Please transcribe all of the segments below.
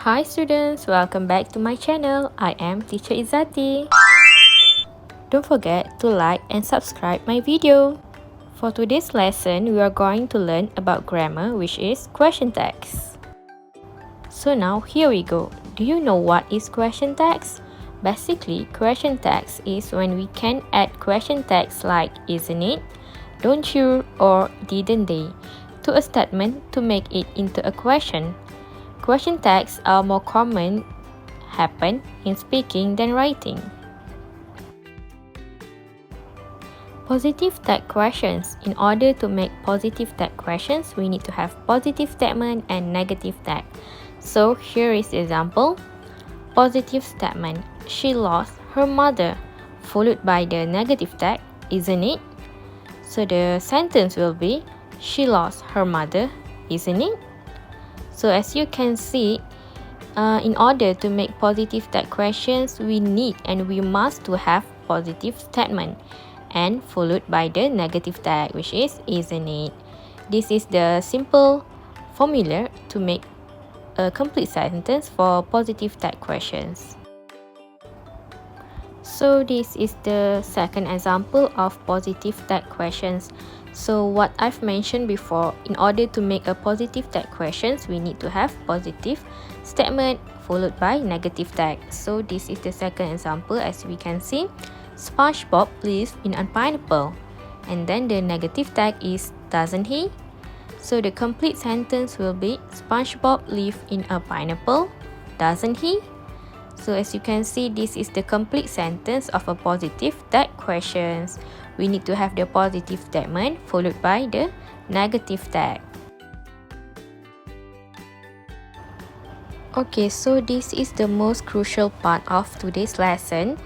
Hi students, welcome back to my channel. I am Teacher Izzati. Don't forget to like and subscribe my video. For today's lesson, we are going to learn about grammar, which is question tags. So now here we go. Do you know what is question tags? Basically, question tags is when we can add question tags like isn't it, don't you, or didn't they to a statement to make it into a question. Question tags are more common happen in speaking than writing. Positive tag questions. In order to make positive tag questions, we need to have positive statement and negative tag. So here is the example. Positive statement. She lost her mother, followed by the negative tag, isn't it? So the sentence will be, she lost her mother, isn't it? So as you can see, in order to make positive tag questions, we need and we must to have positive statement and followed by the negative tag, which is isn't it. This is the simple formula to make a complete sentence for positive tag questions. So this is the second example of positive tag questions. So what I've mentioned before, in order to make a positive tag questions, we need to have positive statement followed by negative tag. So this is the second example. As we can see, SpongeBob lives in a pineapple, and then the negative tag is doesn't he? So the complete sentence will be SpongeBob lives in a pineapple, doesn't he? So as you can see, this is the complete sentence of a positive tag questions. We need to have the positive statement followed by the negative tag. Okay, so this is the most crucial part of today's lesson.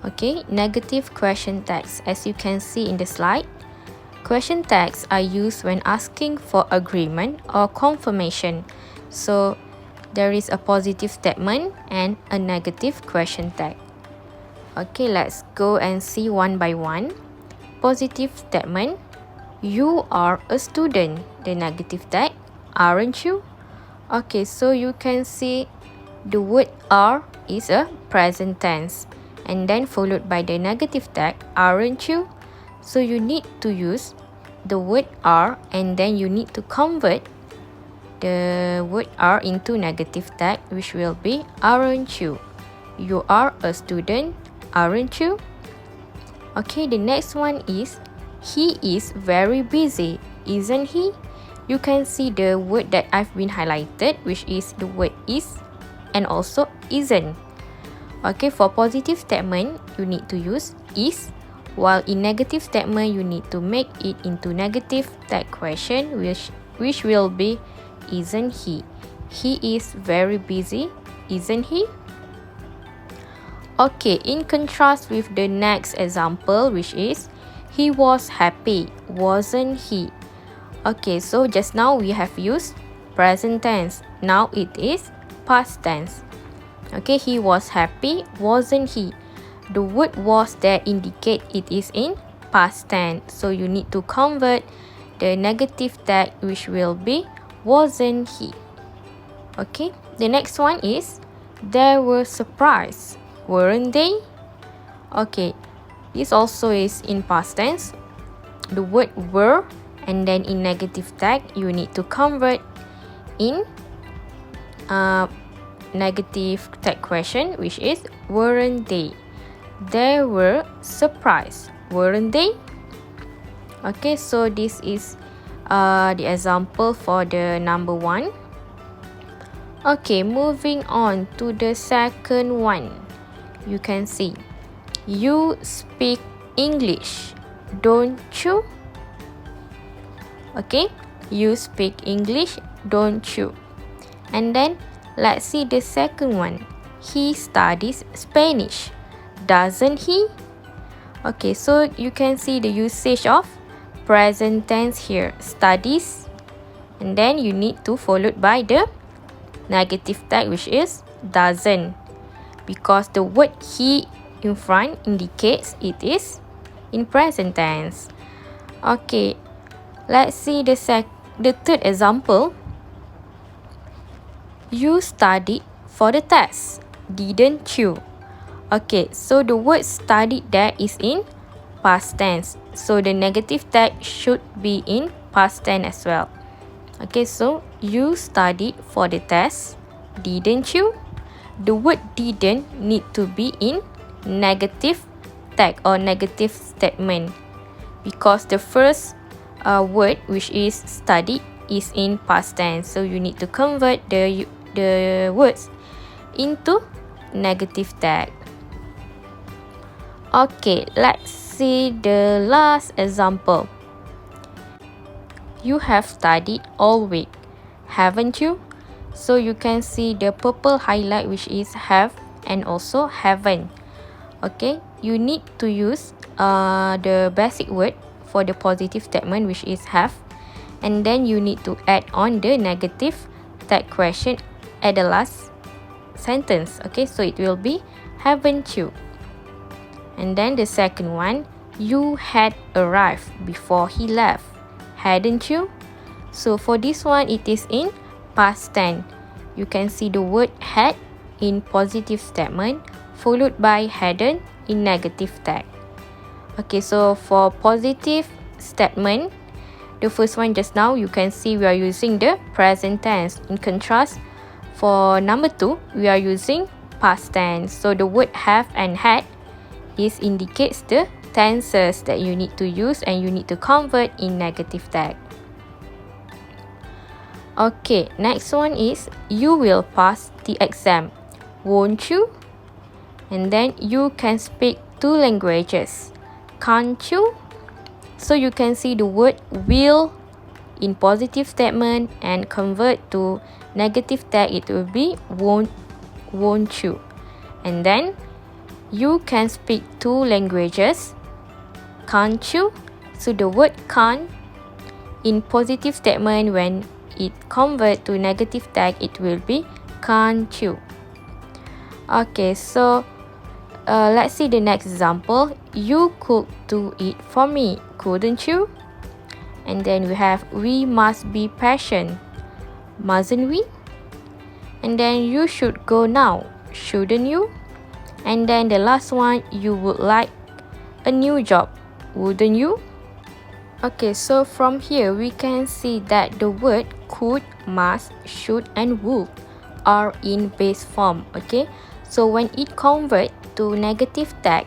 Okay, negative question tags. As you can see in the slide, question tags are used when asking for agreement or confirmation. So there is a positive statement and a negative question tag. Okay, let's go and see one by one. Positive statement. You are a student. The negative tag. Aren't you? Okay, so you can see the word are is a present tense. And then followed by the negative tag. Aren't you? So you need to use the word are and then you need to convert the word are into negative tag, which will be aren't you? You are a student, aren't you? Okay, the next one is he is very busy, isn't he? You can see the word that I've been highlighted, which is the word is and also isn't. Okay, for positive statement, you need to use is, while in negative statement, you need to make it into negative tag question, which will be isn't he? He is very busy, isn't he? Okay, in contrast with the next example, which is he was happy, wasn't he? Okay, so just now we have used present tense. Now it is past tense. Okay, he was happy, wasn't he? The word was there indicate it is in past tense. So you need to convert the negative tag, which will be wasn't he. Okay, the next one is they were surprised, weren't they? Okay, this also is in past tense. The word were and then in negative tag you need to convert in negative tag question, which is weren't they? They were surprised, weren't they? Okay, so this is the example for the number one. Okay, moving on to the second one. You can see you speak English, don't you? Okay, you speak English, don't you? And then let's see the second one. He studies Spanish, doesn't he? Okay, so you can see the usage of present tense here, studies, and then you need to followed by the negative tag, which is doesn't, because the word he in front indicates it is in present tense. Okay, let's see the third example. You studied for the test, didn't you? Okay, so the word studied there is in past tense. So the negative tag should be in past tense as well. Okay, so you studied for the test, didn't you? The word didn't need to be in negative tag or negative statement because the first word, which is studied, is in past tense. So you need to convert the words into negative tag. Okay, let's see the last example. You have studied all week, haven't you? So you can see the purple highlight, which is have and also haven't. Okay, you need to use the basic word for the positive statement, which is have, and then you need to add on the negative tag question at the last sentence. Okay, so it will be haven't you. And then the second one, you had arrived before he left, hadn't you? So for this one, it is in past tense. You can see the word had in positive statement followed by hadn't in negative tag. Okay, so for positive statement, the first one just now, you can see we are using the present tense. In contrast, for number 2, we are using past tense. So the word have and had is indicates the tenses that you need to use and you need to convert in negative tag. Okay, next one is you will pass the exam, won't you? And then you can speak 2 languages, can't you? So you can see the word will in positive statement and convert to negative tag, it will be won't you? And then you can speak 2 languages, can't you? So the word can't in positive statement, when it convert to negative tag, it will be can't you? Okay, so let's see the next example. You could do it for me, couldn't you? And then we have we must be patient, mustn't we? And then you should go now, shouldn't you? And then the last one, you would like a new job, wouldn't you? Okay, so from here we can see that the word could, must, should and would are in base form. Okay, so when it convert to negative tag,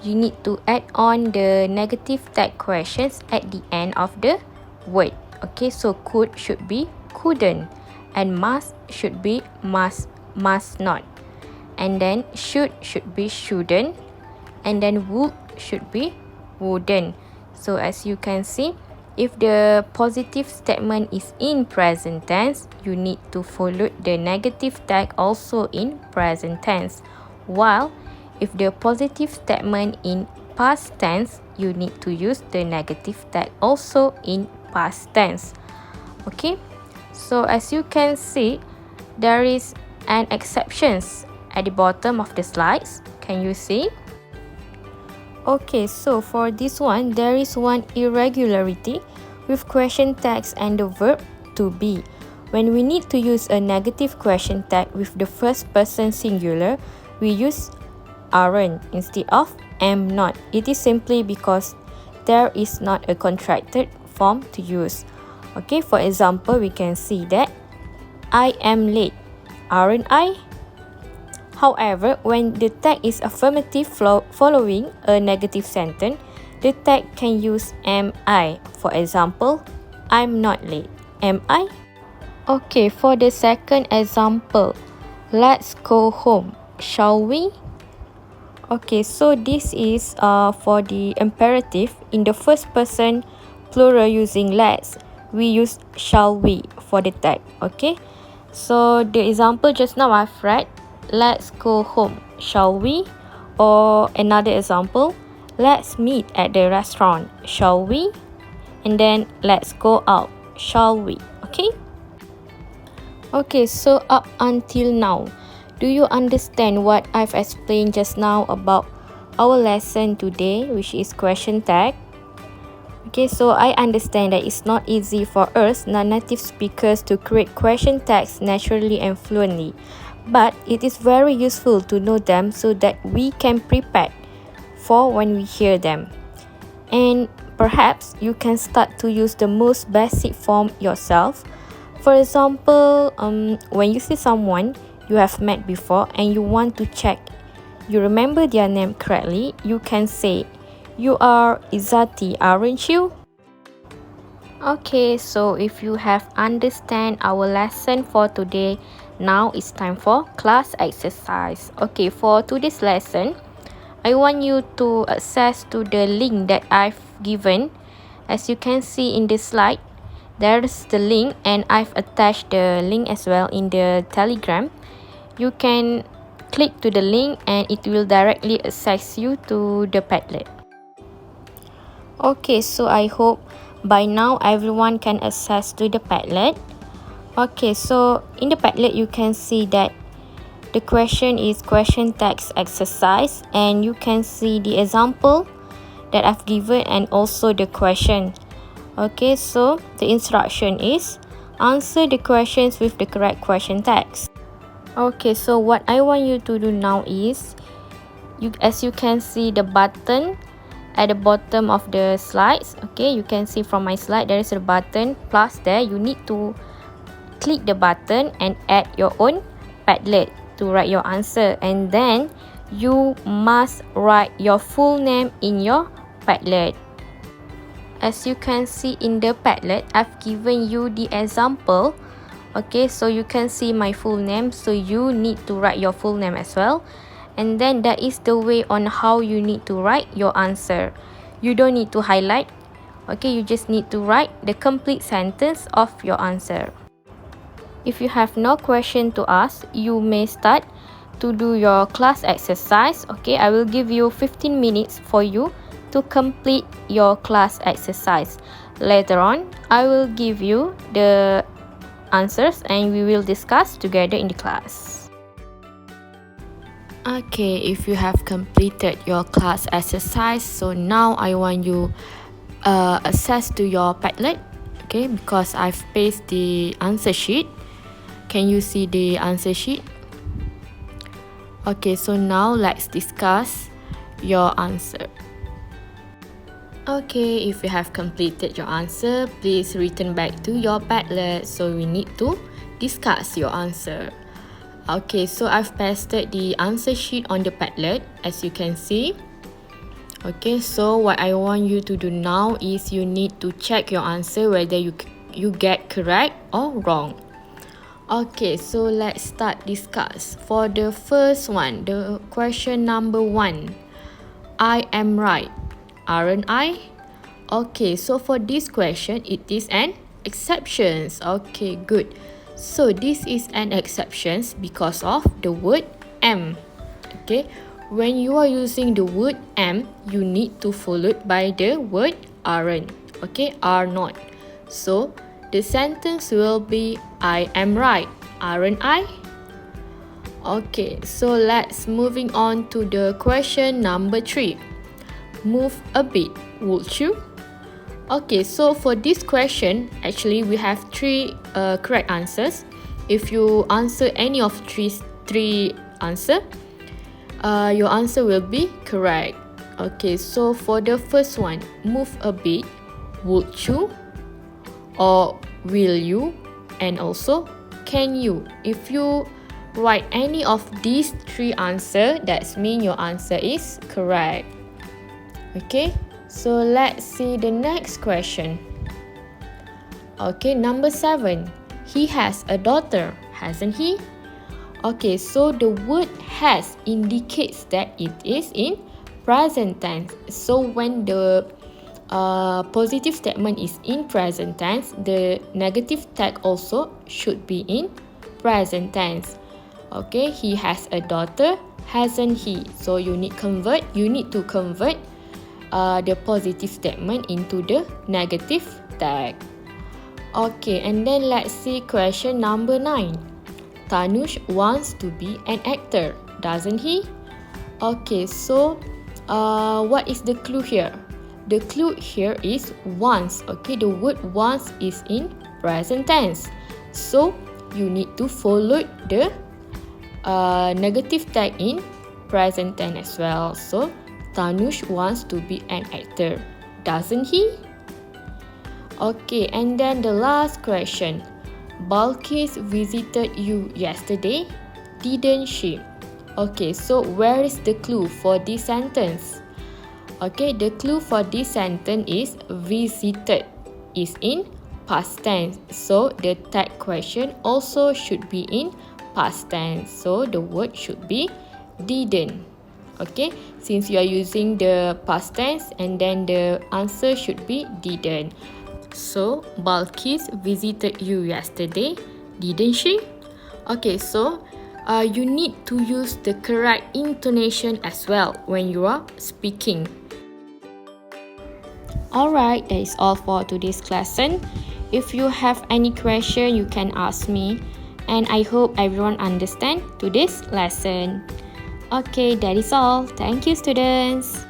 you need to add on the negative tag questions at the end of the word. Okay, so could should be couldn't, and must should be must not, and then should be shouldn't, and then would should be wouldn't. So as you can see, if the positive statement is in present tense, you need to follow the negative tag also in present tense, while if the positive statement in past tense, you need to use the negative tag also in past tense. Okay, so as you can see, there is an exceptions at the bottom of the slides. Can you see? Okay, so for this one, there is one irregularity with question tags and the verb to be. When we need to use a negative question tag with the first person singular, we use aren't instead of am not. It is simply because there is not a contracted form to use. Okay, for example, we can see that I am late, aren't I? However, when the tag is affirmative following a negative sentence, the tag can use am I. For example, I'm not late, am I? Okay, for the second example, let's go home, shall we? Okay, so this is for the imperative in the first person plural using let's. We use shall we for the tag. Okay, so the example just now I've read, let's go home, shall we? Or another example, let's meet at the restaurant, shall we? And then let's go out, shall we? Okay? Okay, so up until now, do you understand what I've explained just now about our lesson today, which is question tag? Okay, so I understand that it's not easy for us non-native speakers to create question tags naturally and fluently, but it is very useful to know them so that we can prepare for when we hear them. And perhaps you can start to use the most basic form yourself. For example, when you see someone you have met before and you want to check you remember their name correctly, you can say, "You are Izati, aren't you?" Okay, so if you have understand our lesson for today, now it's time for class exercise. Okay, for today's lesson, I want you to access to the link that I've given. As you can see in the slide, there's the link and I've attached the link as well in the Telegram. You can click to the link and it will directly access you to the Padlet. Okay, so I hope by now everyone can access to the Padlet. Okay, so in the Padlet you can see that the question is question text exercise and you can see the example that I've given and also the question. Okay, so the instruction is answer the questions with the correct question text. Okay, so what I want you to do now is, as you can see the button at the bottom of the slides. Okay, you can see from my slide there is a button plus there. You need to click the button and add your own Padlet to write your answer, and then you must write your full name in your Padlet. As you can see in the Padlet, I've given you the example. Okay, so you can see my full name, so you need to write your full name as well. And then that is the way on how you need to write your answer. You don't need to highlight. Okay, you just need to write the complete sentence of your answer. If you have no question to ask, you may start to do your class exercise. Okay, I will give you 15 minutes for you to complete your class exercise. Later on, I will give you the answers and we will discuss together in the class. Okay, if you have completed your class exercise, so now I want you access to your Padlet. Okay, because I've pasted the answer sheet. Can you see the answer sheet? Okay, so now let's discuss your answer. Okay, if you have completed your answer, please return back to your Padlet. So we need to discuss your answer. Okay, so I've pasted the answer sheet on the Padlet, as you can see. Okay, so what I want you to do now is you need to check your answer whether you get correct or wrong. Okay, so let's start discuss. For the first one, the question number 1, I am right, aren't I? Okay, so for this question, it is an exception. Okay, good. So this is an exception because of the word am. Okay, when you are using the word am, you need to follow it by the word aren't. Okay, are not. So the sentence will be I am right, aren't I? Okay, so let's moving on to the question number 3. Move a bit, would you? Okay, so for this question, actually we have 3 correct answers. If you answer any of three answer, your answer will be correct. Okay, so for the first one, move a bit, would you? Or will you? And also, can you? If you write any of these 3 answers, that means your answer is correct. Okay, so let's see the next question. Okay, number 7. He has a daughter, hasn't he? Okay, so the word has indicates that it is in present tense. So when the positive statement is in present tense, the negative tag also should be in present tense. Okay, he has a daughter, hasn't he? So you need to convert the positive statement into the negative tag. Okay, and then let's see question number 9. Tanush wants to be an actor, doesn't he? Okay, so what is the clue here? the clue here is once. Okay, the word once is in present tense. So you need to follow the negative tag in present tense as well. So Tanush wants to be an actor, doesn't he? Okay, and then the last question. Balkis visited you yesterday, didn't she? Okay, so where is the clue for this sentence? Okay, the clue for this sentence is visited is in past tense. So the tag question also should be in past tense. So the word should be didn't. Okay, since you are using the past tense, and then the answer should be didn't. So Balkis visited you yesterday, didn't she? Okay, so you need to use the correct intonation as well when you are speaking. Alright, that is all for today's lesson. If you have any question, you can ask me. And I hope everyone understand today's lesson. Okay, that is all. Thank you, students.